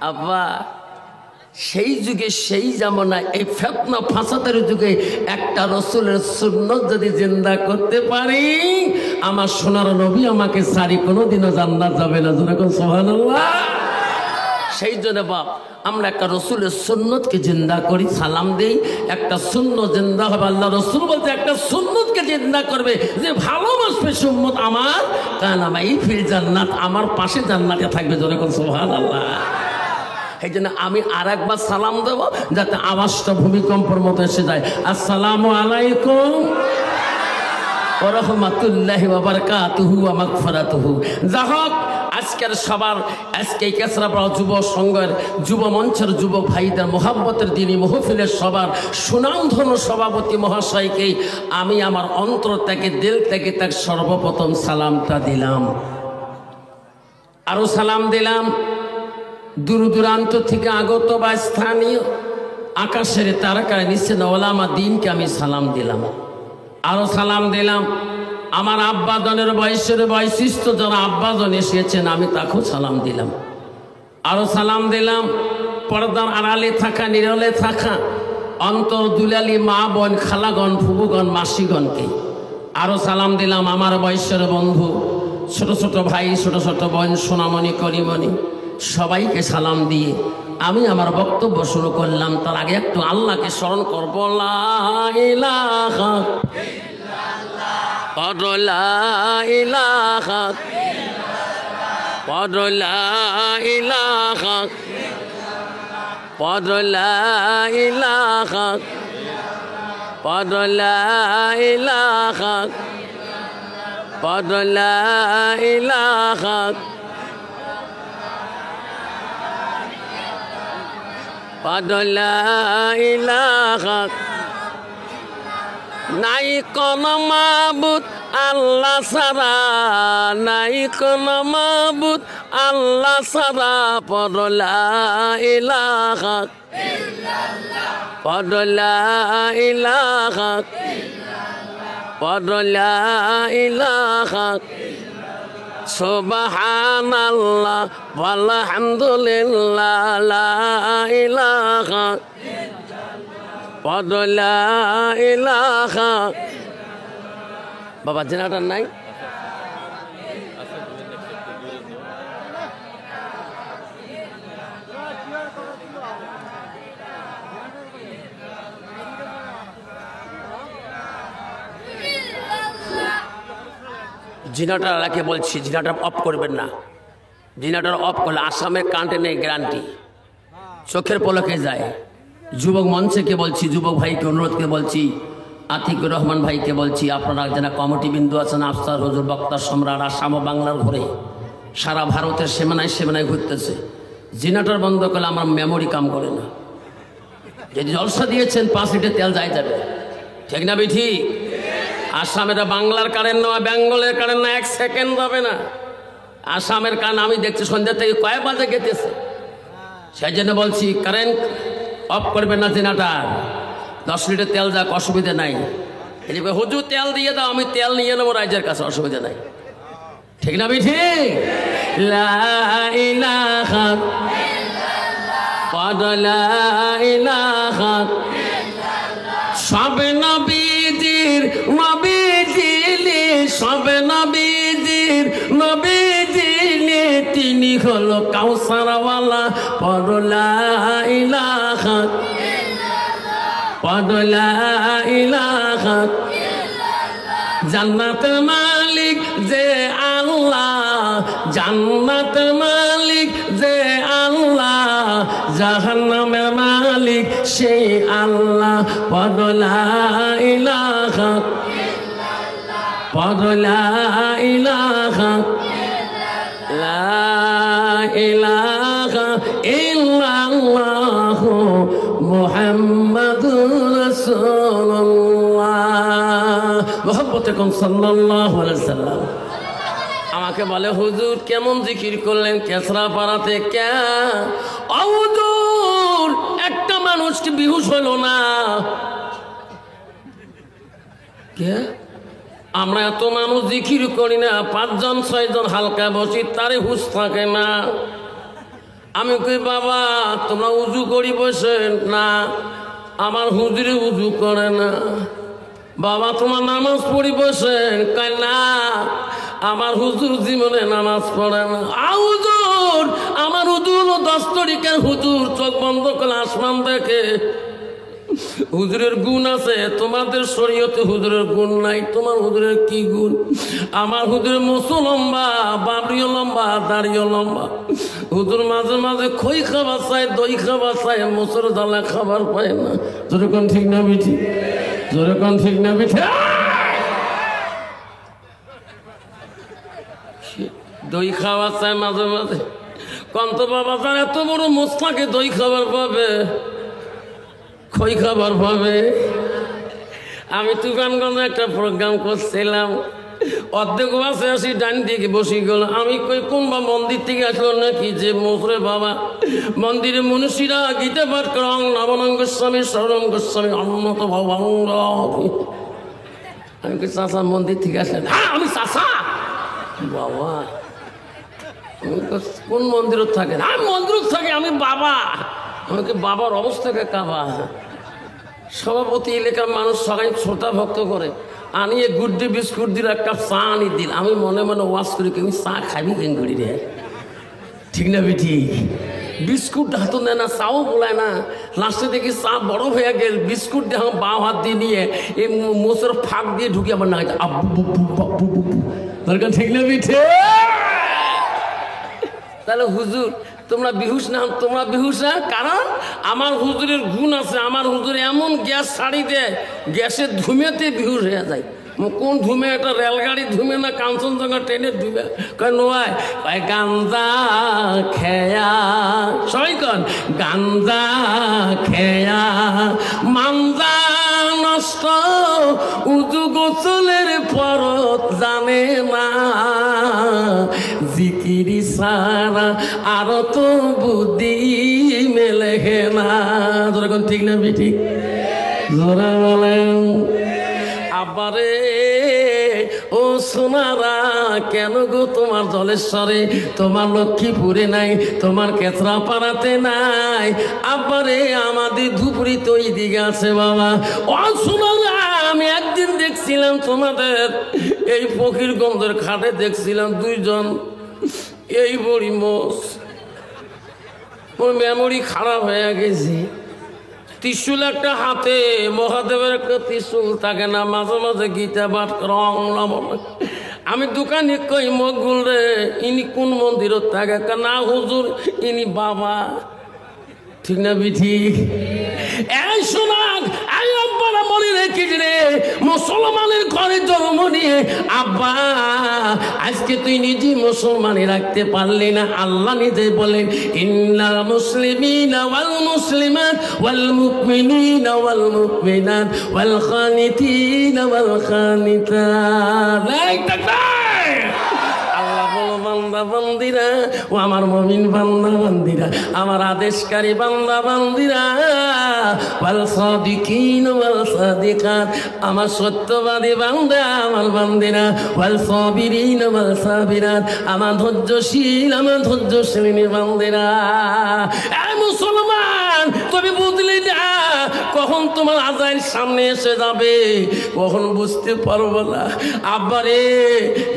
আব্বা সেই যুগে সেই জামানায় এই ফিতনা ফাসাদের যুগে একটা রাসূলের সুন্নাত যদি জিন্দা করতে পারি, আমার সোনার নবী আমাকে সারি কোনোদিনও জান্নাত যাবে না। যেরকম সুবহানাল্লাহ। সেই জন্য বাপ আমরা একটা রসুলের সুন্নতকে জিন্দা করি, সালাম দেই। একটা সুন্নত জিন্দা হবে। আল্লাহ রসুল বলতে একটা সুন্নতকে জিন্দা করবে যে ভালোবাসবে সুন্নত আমার, কারণ এই ফিল জান্নাত আমার পাশে জান্নাতে থাকবে। যেরকম সুবহানাল্লাহ। এই জন্য আমি আর একবার সালাম দেবো যাতে আওয়াজটা ভূমিকম্পের মতো এসে যায়। আসসালামু আলাইকুম ওয়া রাহমাতুল্লাহি ওয়া বারাকাতুহু ওয়া মাগফিরাতুহু। যা হোক, আজকের সবার আজকে কেসরাপাড়া যুব সংঘের যুব মঞ্চের যুবক ভাইদের মোহাব্বতের দিনই মহফিলের সবার সুনামধন্য সভাপতি মহাশয়কে আমি আমার অন্তর থেকে দিল থেকে তার সর্বপ্রথম সালামটা দিলাম। আরও সালাম দিলাম দূর দূরান্ত থেকে আগত বা স্থানীয় আকাশের তারকায় নিশ্চিত ওলামা দিনকে আমি সালাম দিলাম। আরও সালাম দিলাম আমার আব্বাজনের বয়সের বৈশিষ্ট্য যারা আব্বাজন এসেছেন আমি তাকেও সালাম দিলাম। আরও সালাম দিলাম পর্দার আড়ালে থাকা নিরলে থাকা অন্তর দুলালি মা বোন খালাগণ ফুবুগণ মাসিগণকে। আরও সালাম দিলাম আমার বয়সের বন্ধু ছোট ছোট ভাই ছোট ছোট বোন সোনামণি করিমণি সবাইকে সালাম দিয়ে আমি আমার বক্তব্য শুরু করলাম। তার আগে একটু আল্লাহকে স্মরণ করবো। লা ইলাহা ইল্লাল্লাহ, লা ইলাহা ইল্লাল্লাহ, লা ইলাহা ইল্লাল্লাহ, লা ইলাহা লা ইলাহা নাই কোন মাবুদ আল্লাহ ছাড়া, নাই কোন মাবুদ আল্লাহ ছাড়া, লা ইলাহা লা ইলাহা লা ইলাহা সুবহানাল্লাহ ওয়ালহামদুলিল্লাহ, লা ইলাহা লা ইলাহা। বাবা জেনারেটর নাই? জিনাটারকে বলছি জিনাটার অফ করবেন না। জিনাটার অফ করলে আসামের কারেন্টে নেই গ্যারান্টি, চোখের পলকে যায়। যুবক মঞ্চকে বলছি, যুবক ভাইকে অনুরোধকে বলছি, আতিকুর রহমান ভাইকে বলছি, আপনারা যারা কমিটি বিন্দু আছেন আফসার হুজুর বক্তা সম্রাট আসাম ও বাংলার ঘুরে সারা ভারতের সীমানায় সীমানায় ঘুরতেছে। জিনাটার বন্ধ করলে আমার মেমোরি কাম করে না। যদি জলসা দিয়েছেন 5 লিটার তেল যাই যাবে, ঠিক না বিঠি? আসামের বাংলার কারেন্ট নয়, বেঙ্গলের কারেন্ট না, 1 সেকেন্ড যাবে না। আসামের কারেন্ট আমি দেখছি সন্ধ্যা থেকে কয়েক বাজে গেতেছে। সেই জন্য বলছি কারেন্ট অফ করবেন না। জেনারেটর 10 লিটার তেল যাক, অসুবিধা নাই। হুজুর তেল দিয়ে দাও, আমি তেল নিয়ে নেবো রাইজের কাছে, অসুবিধা নাই, ঠিক না বিঠি? লা ইলাহা লা ইলাহা সব নবীজির নবীজিলে, সব নবীজির নবীজিলে, তিনি হলো কাউসারওয়ালা। লা ইলাহা লা ইলাহা জান্নাত মালিক যে আল্লাহ, জান্নাত মালিক যে আল্লাহ, জাহান্নামের মালিক সেই আল্লাহ। লা ইলাহা লা ইলাহা লা ইলাহা ইল্লাল্লাহু মুহাম্মাদুর রাসূলুল্লাহ। মুহাম্মদে কম সাল্লাল্লাহু আলাইহি ওয়াসাল্লাম। আমাকে বলে হুজুর কেমন জিকির করলেন কেসরাপাড়াতে? কে হুজুর একটা মানুষ কি বেহুশ হলো না? কে? আমরা এত মানুষ জিকির করি না, 5 জন 6 জন হালকা বসি, তারে হুশ থাকে না। আমি কই বাবা তোমরা উজু করি বসে না, আমার হুজুরে উজু করে না। বাবা তোমার নামাজ পড়ি বসেন, কয় না আমার হুজুর জীবনে নামাজ পড়ে না। হুজুর আমার হুজুর 10 তারিখের হুজুর, চোখ বন্ধ করে আসমান দেখে। হুজুরের গুণ আছে, তোমাদের শরীয়তে হুজুরের গুণ নাই। তোমার হুজুরের কি গুণ? আমার হুজুরের মোছো লম্বা, বাবরিও লম্বা, দাড়িও লম্বা। হুজুর মাঝে মাঝে খই খাবার চায়, দই খাবার চায়, মোচর জ্বালা খাবার পায় না। যেরকম ঠিক না বিঠি? যেরকম ঠিক না বিঠি? দই খাওয়া চায় মাঝে মাঝে। কন্ত বাবা তার এত বড় মোস্তাকে দই খাবার পাবে, খই খাবার পাবে? আমি তুফানগঞ্জে একটা প্রোগ্রাম করছিলাম, অর্ধেক বাসে আসি ডান দিকে বসে গেল। আমি কই কোন বা মন্দির থেকে আসলো নাকি যে মোসরে বাবা মন্দিরে মনীষীরা গীতা পাঠ করে অং নবনং গোস্বামী শরণ গোস্বামী অন্নত ভবঙ্গ। আমি কই চাষা মন্দির থেকে আসলেন? হ্যাঁ আমি চাষা। বাবা কোন মন্দিরত থাকেন? আমি মন্দিরত থাকি, আমি বাবা। আমাকে বাবার অবস্থাকে কাবা। সভাপতি এলাকার মানুষ সবাই ছোটা ভক্ত করে, আনিয়ে গুড্ডি বিস্কুট দিল, এক কাপ চা আনি দিল। আমি মনে মনে ওয়াশ করি, তুমি চা খাবি কেন করি রে? ঠিক না বেটি? বিস্কুট হাতও নেয় না, চাও বলায় না। লাস্টে দেখি চা বড় হয়ে গেল, বিস্কুট দিয়ে আমার বাঁ হাত দিয়ে নিয়ে এই মোচের ফাঁক দিয়ে ঢুকে আমার না আব্বু দরকার। ঠিক না বেঠে? তাহলে হুজুর তোমরা বিহুস না, তোমরা বিহুস না, কারণ আমার হুজুরের গুণ আছে। আমার হুজুর এমন গ্যাস ছাড়ি দেয়, গ্যাসের ধুমেতে বিহুস হয়ে যায়। কোন ধুমে? একটা রেলগাড়ি ধুমে না কাঞ্চনজঙ্ঘা ট্রেনের ধুমে? কয় নয়, কয় গাঞ্জা খেয়া। সবাই কন গাঞ্জা খেয়া মাঞ্জা নষ্ট, উজু গোসলের পরত জানে না, জিকিরি সারা আর তো বুদ্ধি মেলে না। যেরকম ঠিক না বেটি? জোরা বলেন। আবারে ও সোনারা, কেন গো তোমার জলেশ্বরে, তোমার লক্ষ্মীপুরে নাই, তোমার কেতরা পাড়াতে নাই? আবারে আমাদের ধুপুরি তো এই দিকে আছে বাবা। ও সোনারা, আমি একদিন দেখছিলাম তোমাদের এই ফকিরগঞ্জের খাটে, দেখছিলাম দুইজন এই বড়ি মোষ। ওর মেমোরি খারাপ হয়ে গেছে। ত্রিশুল একটা হাতে, মহাদেবের একটা ত্রিশুল থাকে না, মাঝে মাঝে গীতা পাঠ রং। আমি দোকানে কই মকবুল রে, ইনি কোন মন্দিরত থাকে? না হুজুর ইনি বাবা। ঠিক না বিধি? এই শোনাক, এই আব্বারা মনে রেখিস রে, মুসলমানের ঘরে জন্ম নিয়ে আব্বা আজকে তুই নিজে মুসলমানি রাখতে পারলি না। আল্লাহ নিজে বলেন ইন্নাল মুসলিমিনা ওয়াল মুসলিমাত ওয়াল মুমিনিনা ওয়াল মুমিনাত ওয়াল খানিতিনা ওয়াল খানিতাত। আল্লাহ বলো বান্দা বান্দিরা, ও আমার মুমিন বান্দা বান্দিরা, আমার আদেশকারী বান্দা বান্দিরা, ওয়াল সাদিকিন ওয়াল সাদিকাত, আমার সত্যবাদী বান্দা আমার বান্দিরা, ওয়াল সাবিরিন ওয়াল সাবিরাত, আমার ধৈর্যশীল আমার ধৈর্যশীলিনী বান্দিরা। এই মুসলমান, তুমি বুঝলি না কখন তোমার আজাইর সামনে এসে যাবে, কখন বুঝতে পারবো না। আব্বারে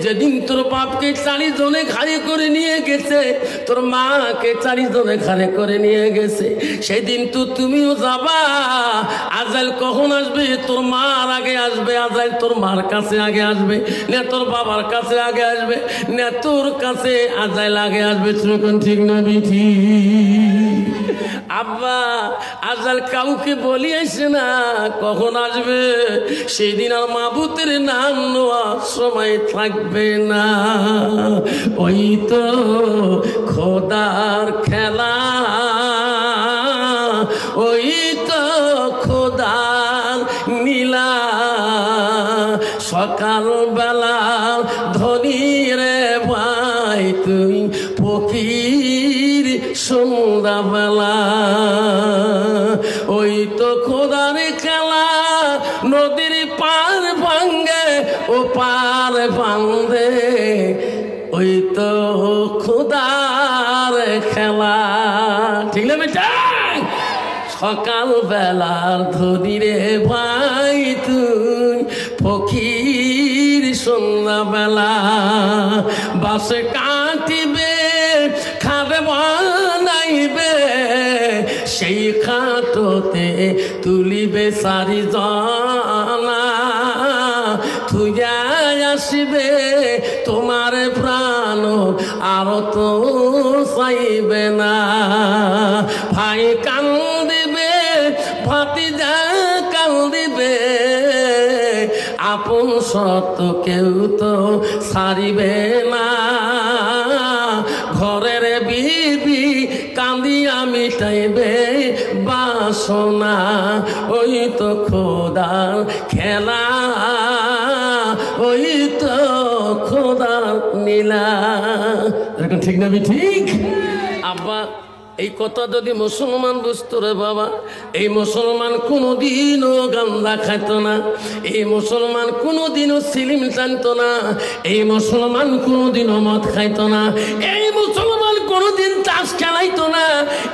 যেদিন তোর বাপকে 4 জনে ঘাড়ে করে নিয়ে গেছে, তোর মাকে 4 জনে ঘাড়ে করে নিয়ে গেছে, সেদিন তো তুমিও যাবা। আজাইল কখন আসবে? তোর মার আগে আসবে আজাইল। তোর মার কাছে আগে আসবে না তোর বাবার কাছে আগে আসবে না তোর কাছে আজাইল আগে আসবে? ঠিক না বিধি? আব্বা আজাল কাউকে বলিয়েছে না কখন আসবে, সেদিন আর মাবুতের নাম নেওয়ার সময় থাকবে না। ওই তো খোদার খেলা, ওই তো খোদার নীলা, সকালবেলা ধনী রে ভাই তুই ফকির সন্ধ্যাবেলা। ওই তো খোদার খেলা, নদীর পার ভাঙ্গে ও পার ভাঙ্গে, ওই তো খোদার খেলা। ঠিক না বেটা? সকাল বেলার ধনী রে ভাই তুই ফকির, সন্ধ্যা বেলা বাসে কাটিবে খাবে বানাইবে, সেই খাটোতে তুলিবে সারি জানা, থুইয়া আসিবে তোমার প্রাণ আর তো চাইবে না। ভাই কান্দিবে ভাতিজা কান্দিবে, আপন সত কেউ তো ছাড়িবে না। ঘরের বিবি কান্দিয়া মিটাইবে বাসনা, ওই তো খোদার খেলা, ওই তো খোদার নীলা। এরকম ঠিক না? ঠিক আব্বা। এই কথা যদি মুসলমান বুঝতো রে বাবা, এই মুসলমান কোনোদিনও গান্দা খাইত না, এই মুসলমান কোনোদিনও সিলিম টানত না, এই মুসলমান কোনোদিনও মদ খাইত না, এই মুসলমান কোনোদিন তাস খেলাইতো না,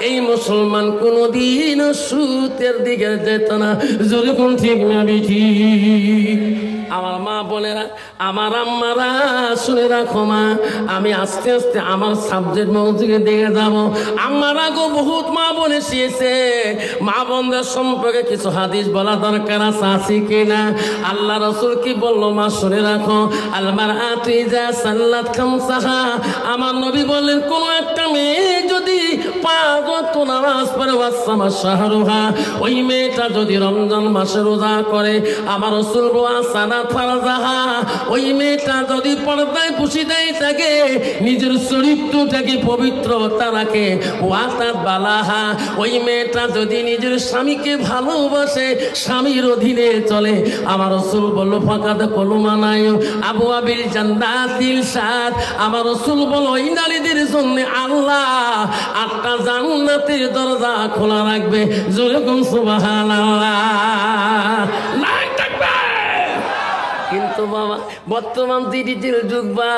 এই মুসলমান কোনোদিনও সুতের দিকে যেত না। যদি কোন ঠিক না বিঠি? আমার মা বোনেরা, আমার আম্মারা শুনে রাখো মা, আমি আস্তে আস্তে আমার সাবজেক্ট মৌজুকে দিয়ে যাব। আম্মারা গো বহুত মা বোন এসেছে, মা বোনদের সম্পর্কে কিছু হাদিস বলা দরকার আছে কিনা? আল্লাহ রাসূল কি বললো মা শুনে রাখো, আলমার আতিজা সাল্লাত খামসাহা, আমার নবী বললেন কোন একটা মেয়ে যদি 5 ওয়াক্ত নামাজ পড়ে ওয়াসামা শাহরুহা, ওই মেয়েটা যদি রমজান মাসে রোজা করে, আমার রাসূল ওয়াসানা ফারজাহা, ওই মেয়েটা যদি পর্দায় পুশিদায় থাকে, নিজের চরিত্রটাকে পবিত্রতা রাখে, ওয়াতাত বালাহা, ওই মেয়েটা যদি নিজের স্বামীকে ভালোবাসে, স্বামীর অধীনে চলে, আমার রাসূল বলল ফাকাদ কলমানায় আবু আবিল জান্নাতিল সাত, আমার রাসূল বলল ওই নারীদের জন্য আল্লাহ 8টা জান্নাতের দরজা খোলা রাখবে। জোরে কোন সুবহানাল্লাহ। কিন্তু বাবা বর্তমান ডিজিটাল যুগ বা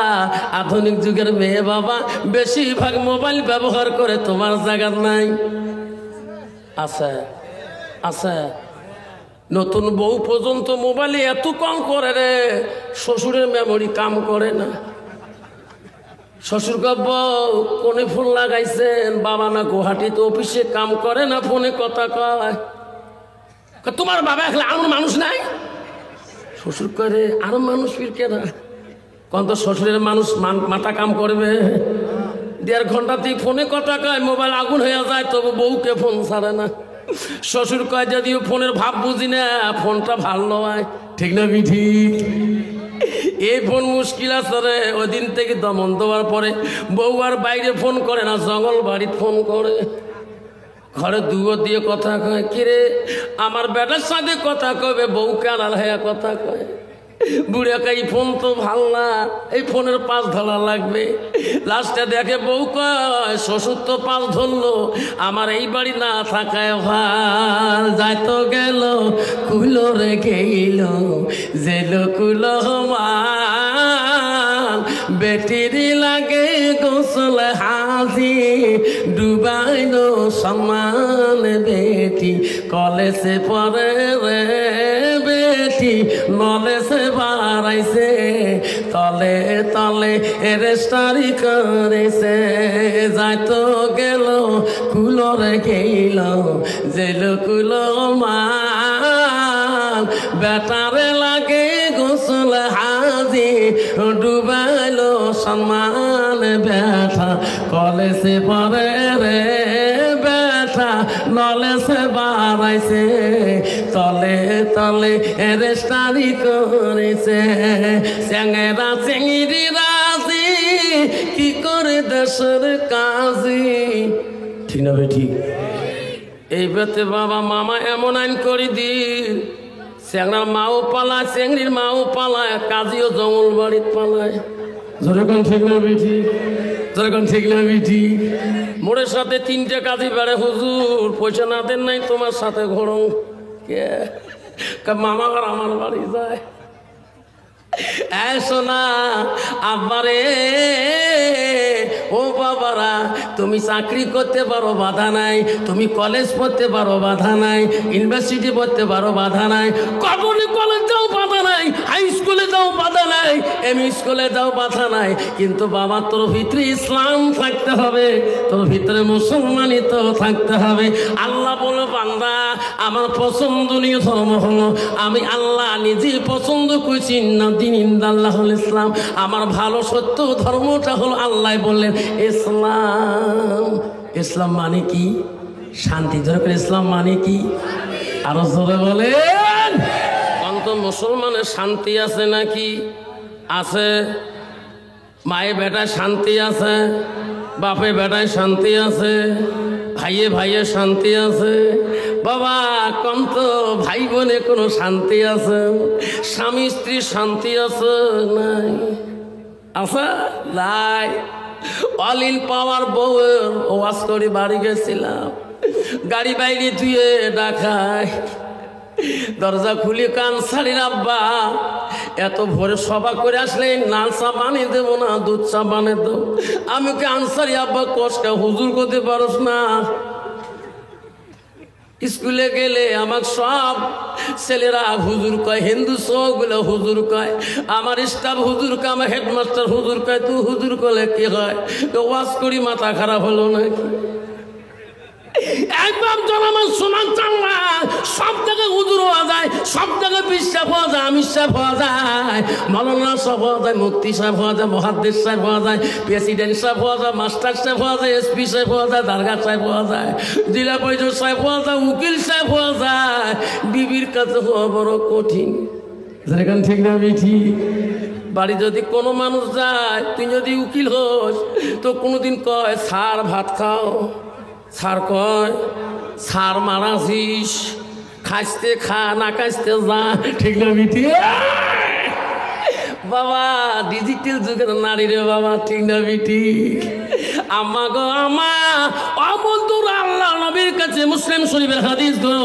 আধুনিক যুগের মেয়ে বাবা বেশিরভাগ মোবাইল ব্যবহার করে, তোমার জায়গা নাই? আছে আছে। নতুন বউ পর্যন্ত মোবাইলে এত কম করে রে, শ্বশুরের মেমোরি কাম করে না। শ্বশুর বউ কোনে ফোন লাগাইছেন, বাবা না গুয়াহাটিতে অফিসে কাম করে না, ফোনে কথা কয়। তোমার বাবা এখন আমার মানুষ নাই? শ্বশুর করে আরো মানুষ ফিরকে না, কত শ্বশুরের মানুষ মাথা কাম করবে। 1.5 ঘন্টাতেই ফোনে কথা কয়, মোবাইল আগুন হয়ে যায়, তবু বউকে ফোন ছাড়ে না। শ্বশুর কয় যদিও ফোনের ভাব বুঝি না, ফোনটা ভালো নয়। ঠিক না বিধি? এই ফোন মুশকিল আছে রে। ওই দিন থেকে দমন দেওয়ার পরে বউ আর বাইরে ফোন করে না, জঙ্গল বাড়িতে ফোন করে। ঘরে দুয়ো দিয়ে কথা কয়, কিরে আমার বেটার সাথে কথা কবে, বউকে আড়াল হয়ে কথা কয়। বুড়ে কাই ফোন তো ভাল না, এই ফোনের 5 ধরা লাগবে। লাস্টে দেখে বউ কয় শ্বশুর তো 5 ধরলো, আমার এই বাড়ি না থাকায় ভাল। যাইতো গেল কুলো রে গেল জেল কুলো মান, বেটিরি লাগে গোসল হাজি, ডুবাইল সম্মান বেটি, কলেজে পড়ে রে বেটি, নলেজে বাড়াইছে, তলে তলে রেস্টারি করেছে। যাইতো গেল কুলরে গেল জেল কুলো মান, বেটারে লাগে গোসল হাজি, ডুবাইল সম্মান বেটা, কলেজে পড়ে রে বেটা, নলেজে বাড়াইছে, তলে তলে রেস্টারি করেছে। চেঙ্গেরা চেঙ্গিরি রাজি, কি করে দেশের কাজী। ঠিক না বেঠি? এই বেতে বাবা মামা এমন আইন করে দিন, চেংড়ার মাও পালায়, চেংড়ির মাও পালায়, কাজীও জঙ্গল বাড়িতে পালায়। যেরকম ঠিক না বেঠি? যেরকম ঠিক না বেঠি? মোড়ের সাথে 3টে কাজী বেড়ে, হুজুর পয়সা না দেন নাই তোমার সাথে ঘোরং। কে মামা আর আমার বাড়ি যায়। সোনা আব্বারে ও বাবারা, তুমি চাকরি করতে পারো, বাধা নাই। তুমি কলেজ পড়তে পারো, বাধা নাই। ইউনিভার্সিটি পড়তে পারো, বাধা নাই। কখনই কলেজ যাও, বাধা নাই। হাই স্কুলে যাও, বাধা নাই। এমই স্কুলে যাও, বাধা নাই। কিন্তু বাবা, তোর ভিতরে ইসলাম থাকতে হবে, তোর ভিতরে মুসলমানিত থাকতে হবে। আল্লাহ বলে, বান্দা, আমার পছন্দনীয় ধর্ম হলো, আমি আল্লাহ নিজে পছন্দ করছি না দিন ইন্দাল্লাহ ইসলাম। আমার ভালো সত্য ধর্মটা হলো, আল্লাহ বললেন ইসলাম। ইসলাম মানে কি? শান্তি। ধরে ইসলাম মানে কি? আরো জোরে বলেন। অন্ত মুসলমানের শান্তি আছে নাকি? আছে। মায়ে বেটায় শান্তি আছে, বাপে বেটায় শান্তি আছে, ভাইয়ে ভাইয়ে শান্তি আছে। বাবা, কন্ত ভাই বোনে কোনো শান্তি আছে? স্বামী স্ত্রী শান্তি আছে? নাই। আছে? নাই। অলিল পাওয়ার বউয়ের ওয়াজ করে বাড়ি গেছিলাম, গাড়ি বাইরে ধুয়ে ডাকায়, দরজা খুলে কান ছাড়ির, আব্বা এত ভোরে সভা করে আসলে লাল চা বানিয়ে দেবো না দুধ চা বানিয়ে দেবো? আমি ওকে আনসারি, আব্বা কষ্ট হুজুর করতে পারস না? স্কুলে গেলে আমার সব ছেলেরা হুজুর কয়, হিন্দু সবগুলো হুজুর কয়, আমার স্টাফ হুজুর কয়, আমার হেডমাস্টার হুজুর কয়। তুই হুজুর করলে কি হয়? তো ওয়াজ করি মাথা খারাপ হলো নাকি? একবার জনমান সমান চাঙ্গা, সব জায়গায় হুজুর হওয়া যায়, সব জায়গায় বিশ্বাস হওয়া যায়, আমির সাহেব হওয়া যায়, মৌলানা সাহেব হওয়া যায়, মুফতি সাহেব হওয়া যায়, মুহাদ্দিস সাহেব হওয়া যায়, প্রেসিডেন্ট সাহেব হওয়া যায়, মাস্টার সাহেব হওয়া যায়, এসপি সাহেব হওয়া যায়, দারগা সাহেব হওয়া যায়, জেলা পরিষদ সাহেব হওয়া যায়, উকিল সাহেব হওয়া যায়। বিবির কাছে হওয়া বড় কঠিন। যেখান ঠিক না বেঠি? বাড়ি যদি কোনো মানুষ যায়, তুই যদি উকিল হোস, তো কোনোদিন কয় স্যার ভাত খাও, স্যার কয় স্যার মারাছিস, খাইতে খা, না খাইতে যা। ঠিক না বিটি? বাবা, ডিজিটাল যুগের নারী রে বাবা, ঠিক না বিটি? আমা গো আমা, অবন্ধুর আল্লাহ নবীর কাছে, মুসলিম শরীফের হাদিস গো,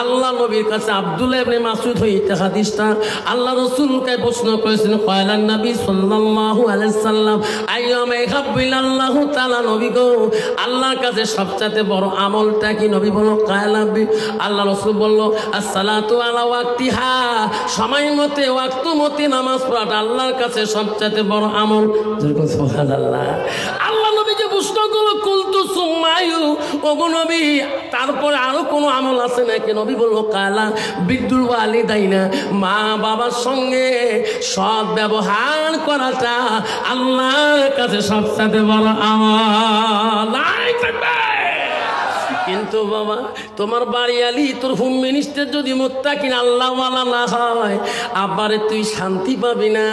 আল্লাহ নবীর কাছে আব্দুল্লাহ ইবনে মাসউদ হইতে হাদিসটা আল্লাহ রাসূলকে প্রশ্ন করেছেন, কয়লান নবী সাল্লাল্লাহু আলাইহি সাল্লাম, আইয়ামে হাব্বিলাল্লাহু তাআলা, নবী গো আল্লাহর কাছে সবচেয়ে বড় আমলটা কি? নবী বলল কায়লাবি। আল্লাহ রাসূল বলল আসসালাতু আলা ওয়াক্তিহা, সময় মতে ওয়াক্ত মতে নামাজ পড়াটা আল্লাহর কাছে সবচেয়ে বড় আমল। সুবহানাল্লাহ। আল্লাহ নবীকে প্রশ্ন করলো, কুলতু সুম্মায়ু, ওগো নবী তারপরে আরো কোনো আমল আছে নাকি? নবী বলল কালা বিদ্যুল ওয়ালিদাইনা, মা বাবার সঙ্গে সৎ ব্যবহার করাটা আল্লাহর কাছে সবচেয়ে বড় আমল। কিন্তু বাবা, তোমার বাড়িয়ালি, তোর হোম মিনিস্টার যদি মুত্তাকিন আল্লাহওয়ালা না হয়, আবারে তুই শান্তি পাবি না।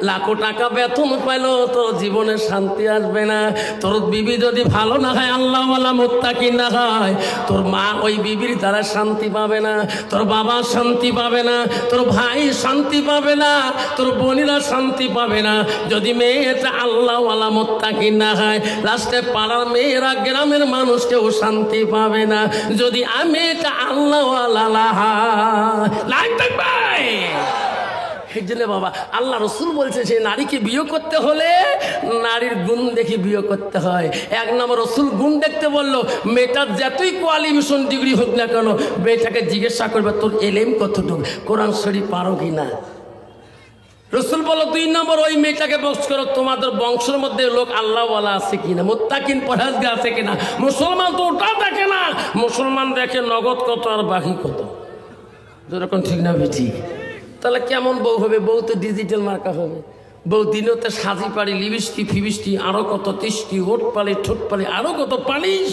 লাখো টাকা বেতন পাইলো, তোর জীবনে শান্তি আসবে না। তোর বিবি যদি ভালো না হয়, আল্লাহওয়ালা মুত্তাকিন না হয়, তোর মা ওই বিবির দ্বারা শান্তি পাবে না, তোর বাবা শান্তি পাবে না, তোর ভাই শান্তি পাবে না, তোর বোনেরা শান্তি পাবে না। যদি মেয়েটা আল্লাহওয়ালা মুত্তাকিন না হয়, লাস্টে পাড়ার মেয়েরা, গ্রামের মানুষ কেউ শান্তি পাবে না। যদি আমি এটা আল্লাহওয়ালা বাবা, আল্লাহ রসুল বলছে যে নারীকে বিয়ে করতে হলে নারীর গুণ দেখে বিয়ে করতে হয়। এক নম্বর রসুল গুণ দেখতে বললো, মেয়েটার যতই কোয়ালিফিকেশন ডিগ্রি হোক না কেন, মেয়েটাকে জিজ্ঞাসা করবে তোর এলেম কতটুকু, কোরআন শরীফ পারো কিনা। রসুল বলো 2 নম্বর, ওই মেয়েটাকে বক্স করো, তোমাদের বংশের মধ্যে লোক আল্লাহওয়ালা আছে কিনা, মুত্তাকিন পরহেজগার আছে কিনা। মুসলমান তো ওটা দেখে না, মুসলমান দেখে নগদ কত আর বাকি কত। যেরকম ঠিক না বেঠি? তাহলে কেমন বউ হবে? বউ তো ডিজিটাল মার্কা হবে। বউ দিনতে সাজি পাড়ি, লিপস্টি ফিবিস্টি, আরো কত তিষ্টি, ওট পালি ঠোঁট পালি, আরো কত পালিস।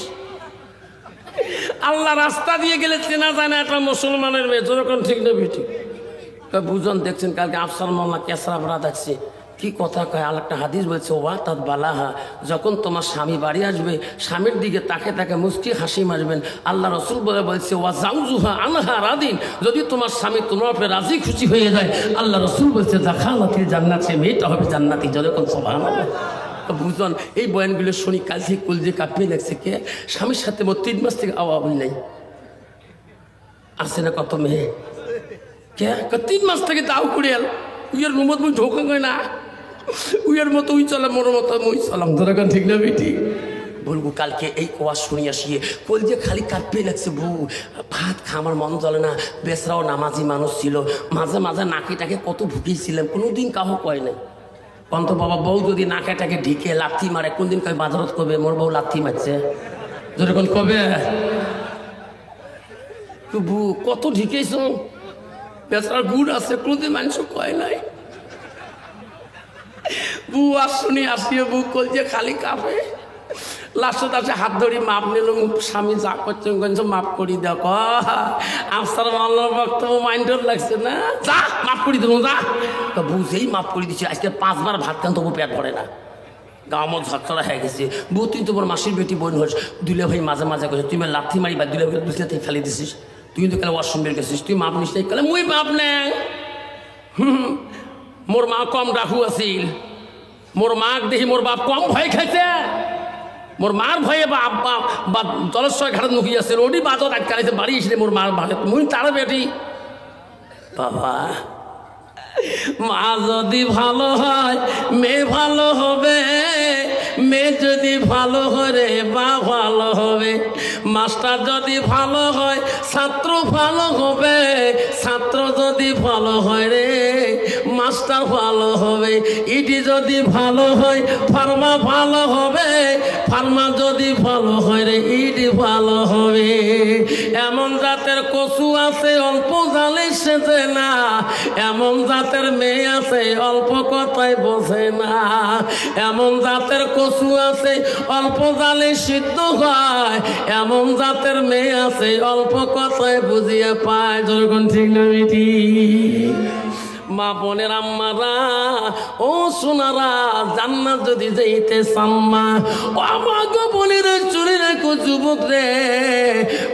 আল্লাহ রাস্তা দিয়ে গেলে চেনা যায় না একটা মুসলমানের মেয়ে। যেরকম ঠিক না বেঠি? বুঝন দেখছেন, কালকে আফসার মোল্লা কেসরা ভরা দেখছে, কি কথা কয়। আর একটা হাদিস বলছে, ওয়া তাদ বালাহা, যখন তোমার স্বামী বাড়ি আসবে, স্বামীর দিকে তাকে তাকে মুস্কি হাসি মারবেন। আল্লাহ রসুল বলছে, ওয়া জাউজুহা আনহা রাদিন, যদি তোমার স্বামী তোমার উপরে রাজি খুশি হয়ে যায়, আল্লাহ রসুল বলছে দাখালাতিল জান্নাত, সে মেয়েটা হবে জান্নাতি। যখন সুবহানাল্লাহ। বুঝন এই বয়ানগুলো শুনি, কাল থেকে কুলজে কাঁপিয়ে লাগছে। কে স্বামীর সাথে 3 মাস থেকে আওয়াজ নেই, আসছে না কত মেয়ে, কে 3 মাস থেকে দাও কুড়িয়াল ইয়ের রুমত মুই ঢোকা কই না, উইয়ের মতো উই চলে, মোর মতো মুই চলাম, ধরে কোন ঠিক না বেটি? বলবো কালকে এই কোয়া শুনি আসিয়ে কল যে খালি কাঁপে লাগছে, বউ ভাত খাওয়ার মন চলে না। বেসরাও নামাজি মানুষ ছিল, মাঝে মাঝে নাকিটাকে কত ভুগিয়েছিলাম, কোনোদিন কাহো কয় নাই। অন্ত বাবা বউ যদি নাকাটাকে ঢিকে লাথি মারে, কোনদিন কয় বাজারত করবে মোর বউ লাথি মারছে, যেরকম কবে বউ কত ঢিকেছ, বেসরার গুড় আছে, কোনদিন মানুষ কয় নাই। বউ আর শুনি আসিয়ে বউ কল যে খালি কাঁপে। লাস্টত আছে হাত ধরি মাপ নিল, স্বামী যা করছে মাপ করি দেখ, আমার মাল্লার বক্তব্য মাইন্ডর লাগছে না, যা মাপ করি দেবো যা। তো বুঝেই মাপ করে দিচ্ছি, আজকে 5 বার ভাত খান তবু পেট ভরে না, গা আমার ঝরঝরা হয়ে গেছে। বউ তুই তোমার মাসির বেটি বোন হস, দুলে ভাই মাঝে মাঝে করছে তুই লাথি মারি বা দুলে ভাই দুসলে থেকে ফেলে দিছিস, তুই কিন্তু কালে ওয়াশরুম বের গেছিস, তুই মাপ নিস নাই, কালে মুই মাপ নেই। মোর মা কম ডাকু আছিল, মোর মাক দেখি মোর বাপ কম ভয় খাইছে, মোর মার ভয়ে বা জলেশ্বর ঘাটে নুকি আছে, ওটি বাজত আটকাইছে বাড়ি এসে মোর মার ভাগে, মুই তার বেটি। বাবা মা যদি ভালো হয় মেয়ে ভালো হবে, মেয়ে যদি ভালো হয় রে বা ভালো হবে, মাস্টার যদি ভালো হয় ছাত্র ভালো হবে, ছাত্র যদি ভালো হয় রে মাস্টার ভালো হবে, ইডি যদি ভালো হয় ফার্মা ভালো হবে, ফার্মা যদি ভালো হয় রে ইডি ভালো হবে। এমন জাতের কচু আছে অল্প জালে সেজে না, এমন জাতের মেয়ে আছে অল্প কথায় বোঝে না, এমন জাতের কচু আছে অল্প জালে সিদ্ধ হয়, এমন জাতের মেয়ে আছে অল্প কথায় বুঝিয়ে পায়, যখন ঠিক না বেটি? মা বোনের আম্মারা ও সোনারা, জান্নাত যদি যাইতে চাম্মা ও আমার বোনের চুরি রেখো যুবক রে,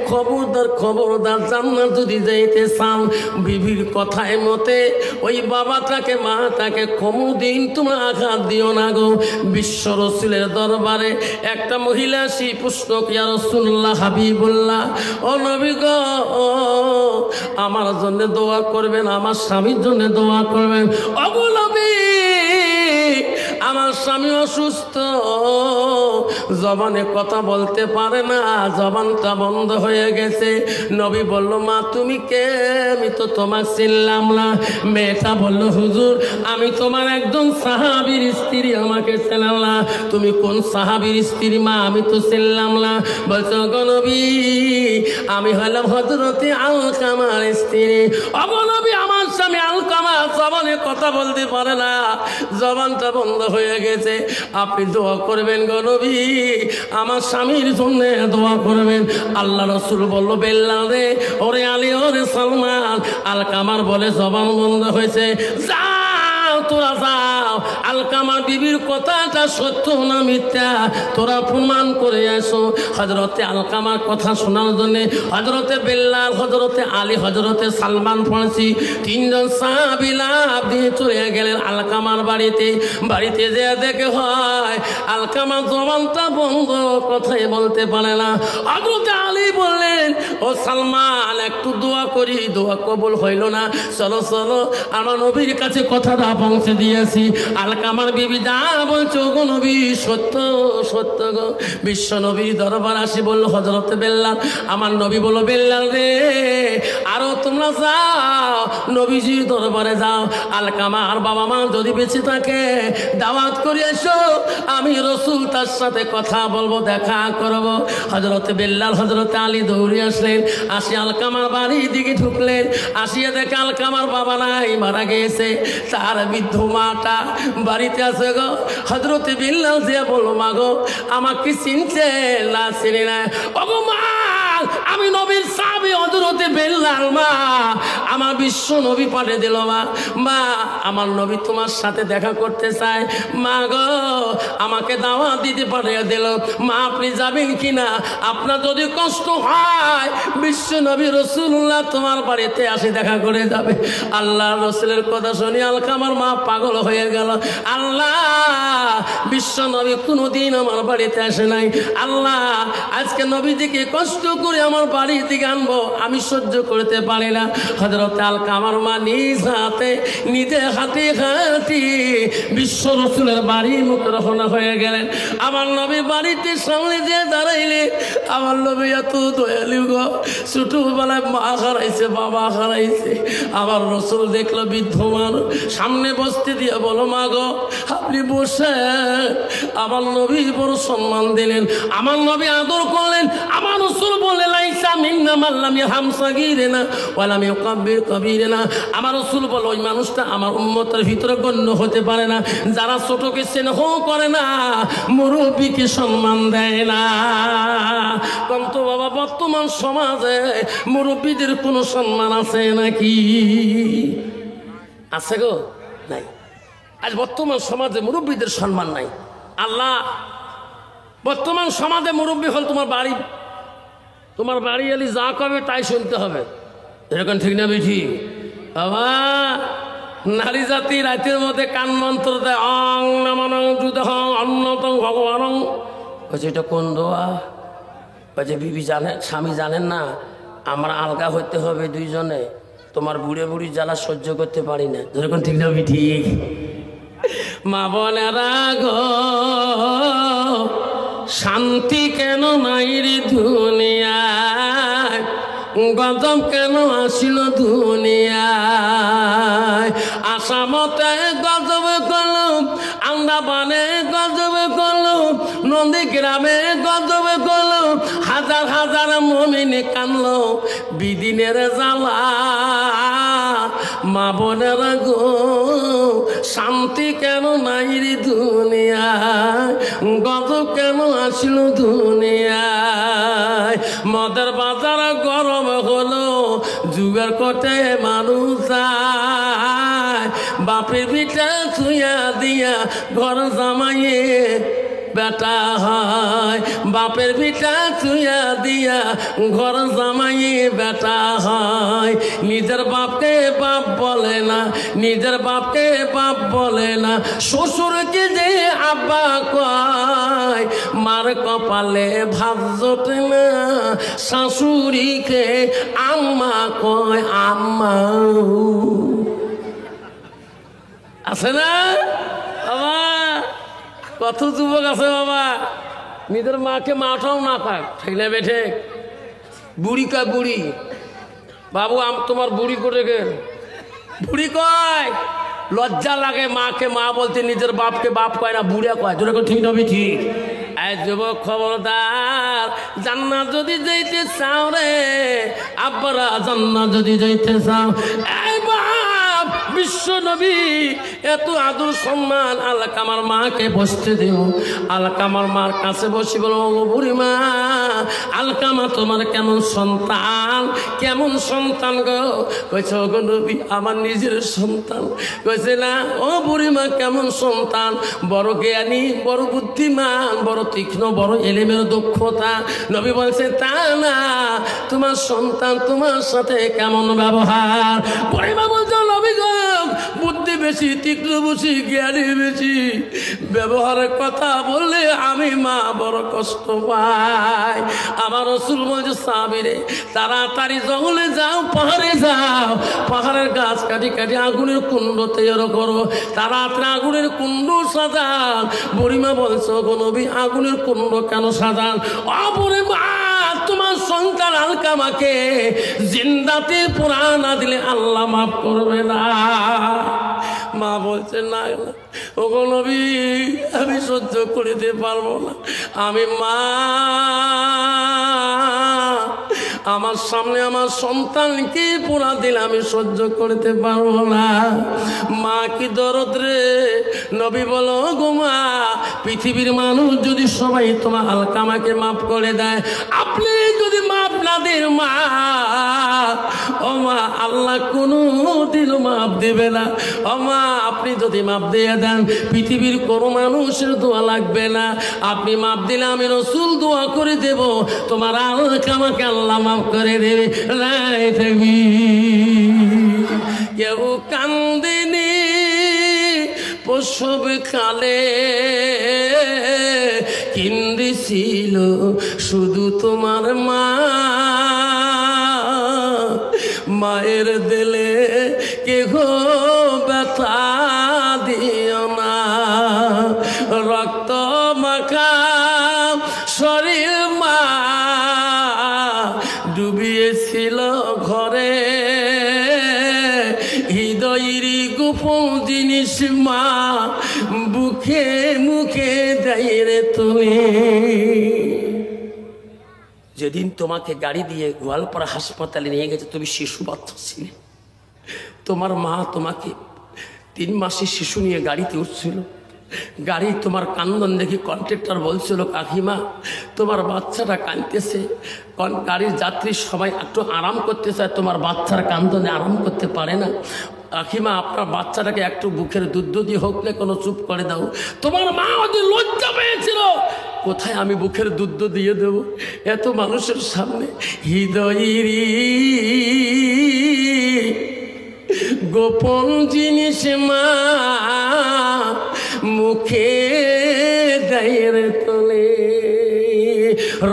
খবরদার খবরদার, জান্নাত যদি যাইতে চান বিবির কথায় মতে ওই বাবাটাকে মাটাকে কোনোদিন তোমরা আঘাত দিও না গো। বিশ্ব রাসূলের দরবারে একটা মহিলা সেই প্রশ্ন, ইয়া রাসূলুল্লাহ হাবিবুল্লাহ, ও নবী গো আমার জন্য দোয়া করবেন, আমার স্বামীর জন্য দোয়া করবেন। ওগো নবী আমার স্বামী অসুস্থ, জবানে কথা বলতে পারে না, জবানটা বন্ধ হয়ে গেছে। নবী বলল মা তুমি কে? আমি তো তোমার চিনলাম না। মেয়েটা বলল হুজুর আমি তোমার একজন সাহাবীর স্ত্রী, আমাকে চেনাল না। তুমি কোন সাহাবীর স্ত্রী মা? আমি তো চিনলাম না। বলছো গো নবী আমি হলাম হযরতে আলকামার স্ত্রী। ওগো নবী আমার স্বামী আলকামা জবানে কথা বলতে পারে না, জবানটা বন্ধ হয়ে গেছে, আপনি দোয়া করবেন গো নবী, আমার স্বামীর জন্য দোয়া করবেন। আল্লাহ রাসূল বলল বেল্লাল রে, ওরে আলী, ওরে সালমান, আলকামার বলে জবান বন্ধ হয়েছে, যাও তোরা যাও, আলকামার বিবির কথাটা সত্য না মিথ্যা তোরা প্রমাণ করে আসো। হযরতে আলকামার কথা শোনার জন্য হযরতে বেল্লাল, হযরতে আলী, হযরতে সালমান ফার্সি তিনজন সাহাবী লাফ দিয়ে চলে গেলেন আলকামার বাড়িতে। বাড়িতে যে দেখে হয় আলকামার জবানটা বন্ধ, কথাই বলতে পারে না। হযরতে আলী বললেন ও সালমান একটু দোয়া করি, দোয়া কবুল হইল না, চলো চলো আমার নবীর কাছে কথাটা পৌঁছে দিয়েছি। আলকামার বিবি যা বলছো গো নবী সত্য সত্য গো। বিশ্ব নবীর দরবার আসি বলল হযরতে বেল্লাল, আমার নবী বলল বেল্লাল রে আরো তোমরা যাও নবীজির দরবারে যাও, আলকামার বাবা মা যদি বেঁচে থাকে দাওয়াত করে এসো, আমি রাসূল তার সাথে কথা বলবো, দেখা করব। হযরতে বেল্লাল হযরতে আলী দৌড়ে আসলেন, আসি আলকামার বাড়ির দিকে ঢুকলেন, আসিয়া দেখে আলকামার বাবা নাই, মারা গেছে, তার বৃদ্ধ মাটা বাড়িতে আছে গো। হযরতে বেল্লাল যে বলল মা গো আমাকে চিনছে না? চিনি না। ওগো মা আমি নবীর সাহাবী হযরতে বেল্লাল, মা আমার বিশ্ব নবী পাঠিয়ে দিল, মা মা আমার নবী তোমার সাথে দেখা করতে চায়, মা গো আমাকে দাওয়াত দিতে পাঠিয়ে দিল, মা আপনি যাবেন কিনা? আপনার যদি কষ্ট হয় বিশ্ব নবী রাসূলুল্লাহ তোমার বাড়িতে আসে দেখা করে যাবে। আল্লাহ রাসূলের কথা শুনে আলকামার মা পাগল হয়ে গেল, আল্লাহ বিশ্ব নবী কোনোদিন আমার বাড়িতে আসে নাই, আল্লাহ আজকে নবীজিকে কষ্ট করে আমার বাড়ি থেকে আনবো, আমি সহ্য করতে পারি না। হযরত আলকামার মা নিজ হাতে নিজে হাঁটি হাঁটি বিশ্ব রসুলের বাড়ির মুখে রওনা হয়ে গেলেন। আমার নবী বাড়িতে সামনে দিয়ে দাঁড়াইলে আমার নবী এত দয়ালু গো, ছোটবেলায় মা হারাইছে, বাবা হারাইছে। আমার রসুল দেখলো বৃদ্ধ মানুষ, সামনে বসতে দিয়ে বলো মা গো আপনি বসে। আমার নবী বড় সম্মান দিলেন, আমার নবী আদর করলেন। আমার রসুল বলে লাইসা মিন্না মান লাম ইয়ারহাম সাগীরানা ওয়া লাম ইউকাব্বির কাবীরানা। আমার রসুল বলে ওই মানুষটা আমার উম্মতের ভিতরে গণ্য হতে পারে না যারা ছোটকে স্নেহ করে না, মুরব্বীকে সম্মান দেয় না। কিন্তু বাবা বর্তমান সমাজে মুরব্বীদের কোনো সম্মান আছে নাকি? আছে গো? নাই। আজ বর্তমান সমাজে মুরব্বীদের সম্মান নাই। আল্লাহ বর্তমান সমাজে মুরব্বী হল তোমার বাড়ি এলি যা কবে তাই শুনতে হবে, এরকম ঠিক না বেঠি? বাবা নারী জাতি রাতের মধ্যে কান মন্ত্র দেয়, অং নমঃ যুদহং অন্যতম ভগবানং। বলছে এটা কোন দোয়া? বলছে বিবি জানেন, স্বামী জানেন না আমরা আলগা হইতে হবে দুইজনে, তোমার বুড়ে বুড়ি জ্বালা সহ্য করতে পারি না, যেরকম ঠিক না বেঠি? মা বোনেরা গো শান্তি কেন নাই রে দুনিয়ায়, গজব কেন আসিল দুনিয়ায়? আসামতে গজব করলো, আন্দামানে গজব করলো, নদী গ্রামে গজব করলো, হাজার হাজার মুমিন কানলো বিদিনের জ্বালা। মা বোনেরা গো শান্তি কেন নাই রে দুনিয়ায়, গজব কেন আসিল দুনিয়ায়? মদের বাজার গরম হলো, যুগের কোটে মানুষ যায়, বাপের পিঠা ছুঁয়া দিয়া ঘর জামাইয়ে বেটা হয়, বাপের পিঠা ছুঁয়া দিয়া ঘর জামাইয়ে বেটা হয়। নিজের বাপকে বাপ বলে না, নিজের বাপকে বাপ বলে না, শ্বশুরকে যে আব্বা কয়, মার কপালে ভাত জোটে না, শাশুড়িকে আম্মা কয় আম্মা। আছে না বাবা? কত যুবক আছে বাবা নিজের মাকে মাটাও না পাক, ঠিক না বেঠে? বুড়ি কয় বুড়ি, বাবু তোমার বুড়ি করে গে, বুড়ি কয়। লজ্জা লাগে মাকে মা বলতে, নিজের বাপকে বাপ কয় না, বুড়িয়া কয়, যেরকম ঠিক না ঠিক? এই যুবক খবরদার, জান্নাত যদি যাইতে চাও রে আব্বারা, জান্নাত যদি যাইতে চাও, এই বাপ বিশ্ব নবী এত আদর সম্মান আলকামার মাকে বসতে দিও। আলকামার মার কাছে বসি বলো, বুড়ি মা আলকামা তোমার কেমন সন্তান, কেমন সন্তান গো? কইছে গো নবী আমার নিজের সন্তান। কইছে না ও বুড়ি মা কেমন সন্তান? বড় জ্ঞানী, বড় বুদ্ধিমান, বড় তীক্ষ্ণ, বড় এলেমের দক্ষতা। নবী বলছে তা না, তোমার সন্তান তোমার সাথে কেমন ব্যবহার? বুড়ি মা বলছে নবী গো বুদ্ধি বেশি, তীক্ষ্ণ বেশি, জ্ঞানী বেশি, ব্যবহারের কথা বললে আমি মা বড় কষ্ট পাই। আমার রাসূল বলছে সাহাবীরে তাড়াতাড়ি জঙ্গলে যাও, পাহাড়ে যাও, পাহাড়ের গাছ কাটি কাটি আগুনের কুণ্ড তৈরি করো, তাড়াতাড়ি আগুনের কুণ্ড সাজান। বুড়িমা বলছো গো নবী আগুনের কুণ্ড কেন সাজান? ও বুড়ি মা তোমার সন্তান আলকামাকে জিন্দাতে পোড়া না দিলে আল্লাহ মাফ করবে না। মা বলছে না ও গো নবী আমি সহ্য করিতে পারবো না, আমি মা, আমার সামনে আমার সন্তানকে পোড়া দিলে আমি সহ্য করতে পারবো না। মা কি দরদ রে? নবী বলো গো মা পৃথিবীর মানুষ যদি সবাই তোমার আলকামাকে মাফ করে দেয়, আপনি যদি মাফ না দেন মা, ও মা আল্লাহ কোনো দিন মাফ দেবে না। ও মা আপনি যদি মাফ দিয়ে দেন পৃথিবীর কোনো মানুষের দোয়া লাগবে না, আপনি মাফ দিলে আমি রাসূল দোয়া করে দেব তোমার আলকামাকে আল্লাহ মাফ করে দেবে। রাই থাকবি কেউ কান্দিনি প্রসব কালে, কিন্দিছিল শুধু তোমার মা। মায়ের দিলে কেহ ব্যথা দিও না। রক্ত মাখা শরীর মা ডুবিয়েছিল ঘরে, হৃদয়ের গোপন জিনিস মা বুকে মুখে দেয় রে তুমি। যেদিন তোমাকে গাড়ি দিয়ে গোয়ালপাড়া হাসপাতালে নিয়ে গেছে, তুমি শিশু বাচ্চা ছিলে। তোমার মা তোমাকে 3 মাসের শিশু নিয়ে গাড়িতে উঠছিল। গাড়ি তোমার কান্দন দেখি কন্ট্রাক্টর বলছিল, কাকিমা তোমার বাচ্চাটা কাঁদতেছে। গাড়ির যাত্রী সবাই একটু আরাম করতে চায়, তোমার বাচ্চার কান্দনে আরাম করতে পারে না। কাকিমা আপনার বাচ্চাটাকে একটু বুকের দুধ দিয়ে হোক না কোনো চুপ করে দাও। তোমার মা ওদের লজ্জা পেয়েছিল, কোথায় আমি বুকের দুধ দিয়ে দেব এত মানুষের সামনে। হৃদয়ের গোপন জিনিস মা মুখে দেয় তোলে।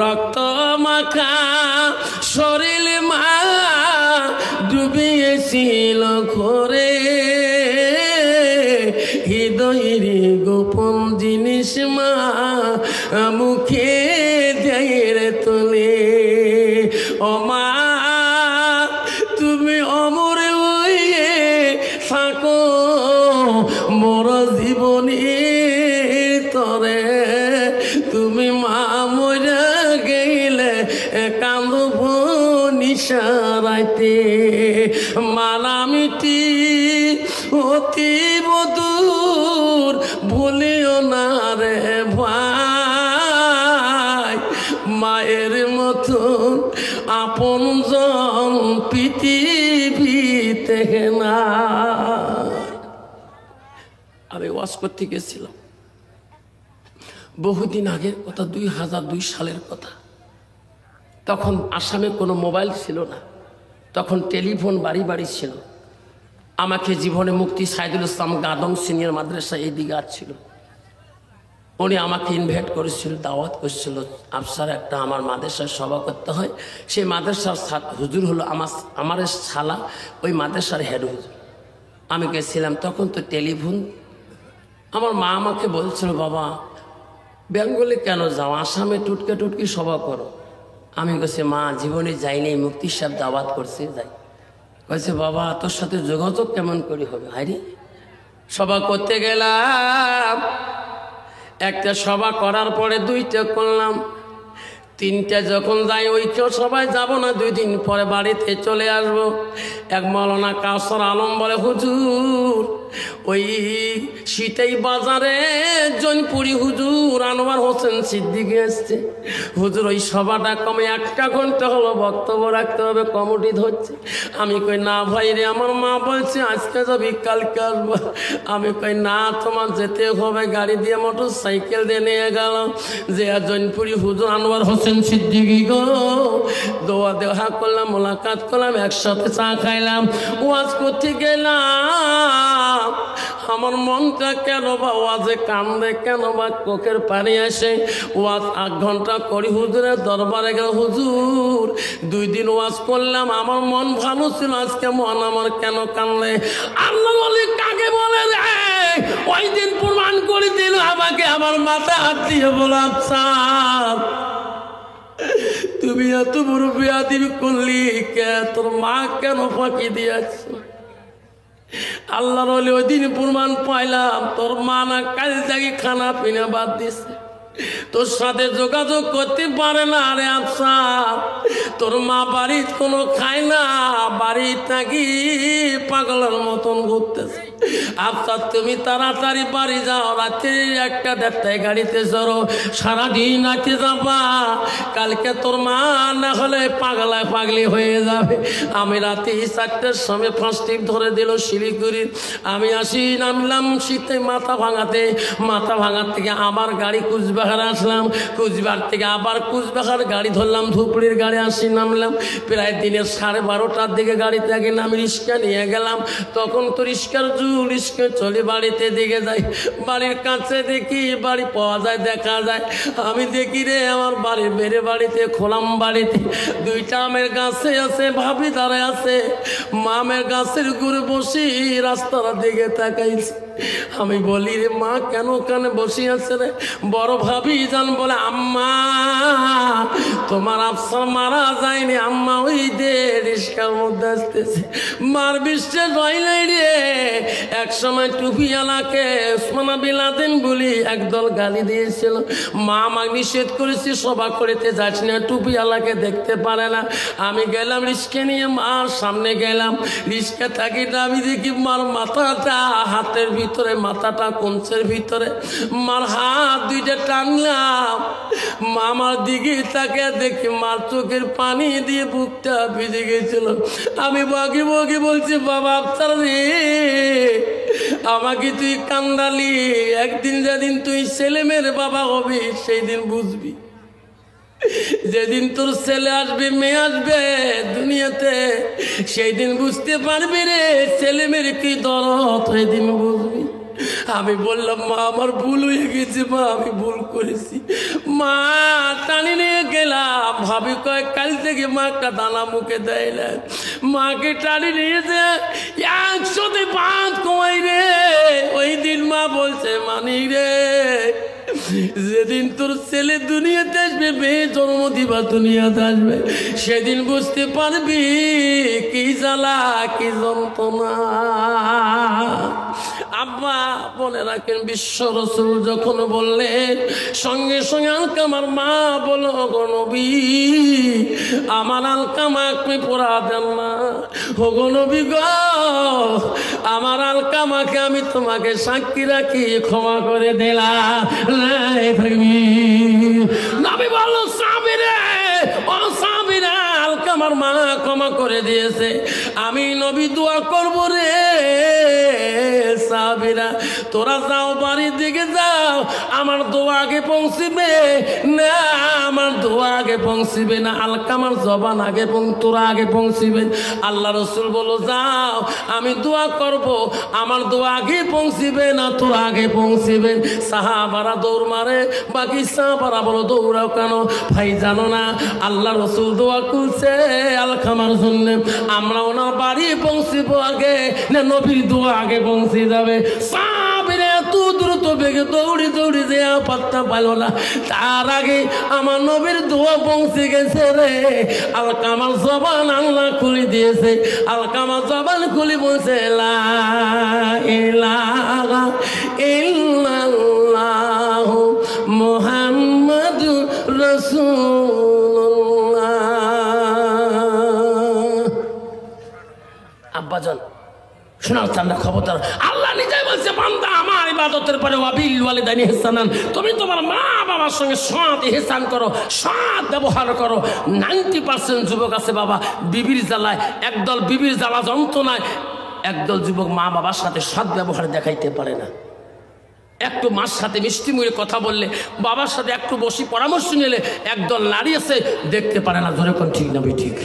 রক্ত মাখা শরীর মা ডুবিয়েছিল ঘরে, হৃদয়ের গোপন জিনিস মা মুখে দেয় তোলে। ও মা তুমি অমর হয়ে থাকো মোর জীবনী তরে, তুমি মা মরে গেলে কান্দব নিশারাইতে। মালামিটি অতি বদূর ভুলিও না রে ভাই, মায়ের মতন আপনজন পৃথিবীতে না। আমি ওয়াজ করতে গেছিলাম বহুদিন আগের কথা, 2002 সালের কথা। তখন আসামে কোনো মোবাইল ছিল না, তখন টেলিফোন বাড়ি বাড়ি ছিল। আমাকে জীবনে মুক্তি সাইদুল ইসলাম গাদং সিনিয়র মাদ্রাসা এইদিকে আসছিল, উনি আমাকে ইনভাইট করেছিল, দাওয়াত করছিল। আফসার একটা আমার মাদ্রাসায় সভা করতে হয়, সেই মাদ্রাসার হুজুর হলো আমার শালা, ওই মাদ্রাসার হেড হুজুর। আমি গেছিলাম, তখন তো টেলিফোন। আমার মা আমাকে বলছিল, বাবা বেঙ্গলে কেন যাও, আসামে টুটকে টুটকি সভা করো। আমি বলছি, মা জীবনে যাইনি, মুফতি সাহেব দাওয়াত করছে যাই। বলছে, বাবা তোর সাথে যোগাযোগ কেমন করে হবে? হাইরে সভা করতে গেলাম, একটা সভা করার পরে 2টা করলাম, 3টা যখন যাই ওইটাও সবাই যাব না, 2 দিন পরে বাড়িতে চলে আসবো। এক মৌলানা কাউসার আলম বলে, হুজুর ওই শীতেই বাজারে জৈনপুরি হুজুর আনোয়ার হোসেন সিদ্দিকী আসছে, হুজুর ওই সভাটা কমে 1 ঘন্টা হলো বক্তব্য রাখতে হবে, কমিটি ধরছে। আমি কই না ভাই রে, আমার মা বলছে আজকে যাবি কালকে আসবো। আমি কই না তোমার যেতে হবে, গাড়ি দিয়ে মোটর সাইকেল দিয়ে নিয়ে গেলাম। যে জৈনপুরি হুজুর আনোয়ার হোসেন সিদ্দিকী গো, দোয়া দেওয়া করলাম, মোলাকাত করলাম, একসাথে চা খাইলাম, ওয়াজ করতে গেলাম। আমার মনটা কেন বা ওয়াজে কান্দে, কেন বা চোখের পানি আসে। ওয়াজ 8 ঘন্টা করি হুজুরের দরবারে গেল, হুজুর 2 দিন ওয়াজ করলাম, আমার মন ভালো ছিল, আজকে মন আমার কেন কান্দে? আল্লাহ বলে কাকে বলে রে? ওই দিন প্রমাণ করে দিল আমাকে, আমার মাথায় হাত দিয়ে বললাম, সাপ তুমি এত বড় বেয়াদবি করলি কে? তোর মা কেন ফাঁকি দিয়েছ? আল্লাহর ওলি ওই দিন প্রমাণ পাইলাম, তোর মা না কাল থেকে খানা পিনা বাদ দিছে, তোর সাথে যোগাযোগ করতে পারে না। আরে আচ্ছা, তোর মা বাড়ির কোনো খায় না, বাড়ির নাকি পাগলের মতন ঘুরতেছে। আচ্ছা তুমি তাড়াতাড়ি বাড়ি যাও, রাত্রি 1টা-1:30টায় গাড়িতে চড়ো, সারাদিন রাতে যাবা, কালকে তোর মা না হলে পাগলায় পাগলি হয়ে যাবে। আমি রাতে 4টার সময় ফার্স্ট ট্রিপ ধরে দিল শিলিগুড়ি। আমি আসি, নামলাম শীতে মাথা ভাঙাতে, মাথা ভাঙার থেকে আবার গাড়ি কুচবিহার আসলাম, কুচবিহার থেকে আবার কুচবিহার গাড়ি ধরলাম, ধুপড়ির গাড়ি আসি, নামলাম প্রায় দিনের 12:30টার দিকে গাড়িতে আগে নামি রিক্সা নিয়ে গেলাম। তখন তো রিক্সার রিস্কে চলে বাড়িতে দিকে যাই। বাড়ির কাছে দেখি বাড়ি পাওয়া যায়, দেখা যায়। আমি দেখি রে আমার বাড়ির বেড়ে বাড়িতে খোলাম বাড়িতে দুইটা আমের গাছে আছে, ভাবি দাঁড়ায় আছে। মা আমের গাছের উপরে বসি রাস্তার দিকে তাকাইছি। আমি বলি রে মা কেন ওখানে বসে আছে রে? বড় ভাবি জান বলে আম্মা তোমার আফসার মারা যায়নি আম্মা, ওই দে রিস্কার মধ্যে আসতেছে। মার বিশ্বাস হয় নাই রে। এক সময় টুপিওয়ালাকে ওসমান বিন লাদেন বলি একদল গালি দিয়েছিল। মা আমাকে নিষেধ করেছে সভা করিতে যাস না, টুপিওয়ালাকে দেখতে পারে না। আমি গেলাম রিস্কে নিয়ে মার সামনে গেলাম। রিস্কে থাকি আমি দেখি মার মাথাটা হাতের ভিতরে, মাথাটা কঞ্চের ভিতরে। মার হাত দুইটা টানলাম, মামার দিকে তাকে দেখি মার চোখের পানি দিয়ে বুকটা ভিজে গেছিল। আমি বগে বগে বলছি বাবা আফসার রে আমাকে তুই কান্দালি, একদিন যেদিন তুই ছেলে মেয়ের বাবা হবি সেই দিন বুঝবি। যেদিন তোর ছেলে আসবে মেয়ে আসবে দুনিয়াতে সেই দিন বুঝতে পারবি রে ছেলে মেয়ের কি দরদ, সেই দিন বুঝবি। আমি বললাম মা আমার ভুল হয়ে গেছে মা, আমি ভুল করেছি। মা টানি নিয়ে গেলাম। ভাবি কয়েক কাল থেকে মা একটা দানা মুখে দেয় না। মাকে টানি নিয়ে যে 105 কমাই রে। ওই দিন মা বলছে মানি রে যেদিন তোর ছেলে দুনিয়াতে আসবে, মেয়ে জন্ম দিবা দুনিয়াতে আসবে, সেদিন বুঝতে পারবি কি জ্বালা কি যন্ত্রণা। আব্বা বলে রাখেন বিশ্ব রাসূল যখন বললেন সঙ্গে সঙ্গে আলকামার মা বলো গো নবী আমার আলকামা আপনি পোড়া দেন না। ও গো নবী গো আমার আলকামাকে আমি তোমাকে সাক্ষী রাখি ক্ষমা করে দিলাম। নবী বলল সাবিরে ও সাবিরা আলকামার মা ক্ষমা করে দিয়েছে। আমি নবী দোয়া করবো রে সাবিরা তোরা যাও বাড়ির দিকে যাও, আমার দোয়া আগে পৌঁছিবে না, আমার দোয়া আগে পৌঁছিবে না, আলকামার জবান আগে তোরা আগে পৌঁছিবেন। আল্লাহ রসুল বলো যাও আমি দোয়া করব, আমার দোয়া আগে পৌঁছিবে না তোরা আগে পৌঁছিবেন। সাহাবারা দৌড় মারে, বাকি সাহাবারা বলো দৌড়াও কেন? ভাই জানো না আল্লাহ রসুল দোয়া করছে আলকামার জন্য, আমরা ওনার বাড়ি পৌঁছিব আগে না নবীর দোয়া আগে পৌঁছে যাবে। সাহাবীরা এত দ্রুত বেগে দৌড়ি দৌড়ি যে পাত্তা পাইল না, তার আগে আমার নবীর দোয়া পৌঁছে গেছে রে। আলকামার জবান আল্লাহ খুলে দিয়েছে। আলকামার জবান খুলে বলছে লা ইলাহা ইল্লাল্লাহ মুহাম্মাদুর রাসূলুল্লাহ। আব্বাজান শোনার চান্দা খবরদার, আল্লাহ নিজেই বলছে বান্দা আমার ইবাদতের পরে ওয়াবিল ওয়ালিদাইনি ইহসানান, তুমি তোমার মা বাবার সঙ্গে সৎ ইহসান করো, সৎ ব্যবহার করো। 90% যুবক আছে বাবা বিবির জ্বালায়, একদল বিবির জ্বালা যন্ত্রণায় একদল যুবক মা বাবার সাথে সৎ ব্যবহার দেখাইতে পারে না। একটু মার সাথে মিষ্টি মুখে কথা বললে, বাবার সাথে একটু বসি পরামর্শ নিলে একদল নারী আছে দেখতে পারে না। ধরে কোন ঠিক না ঠিক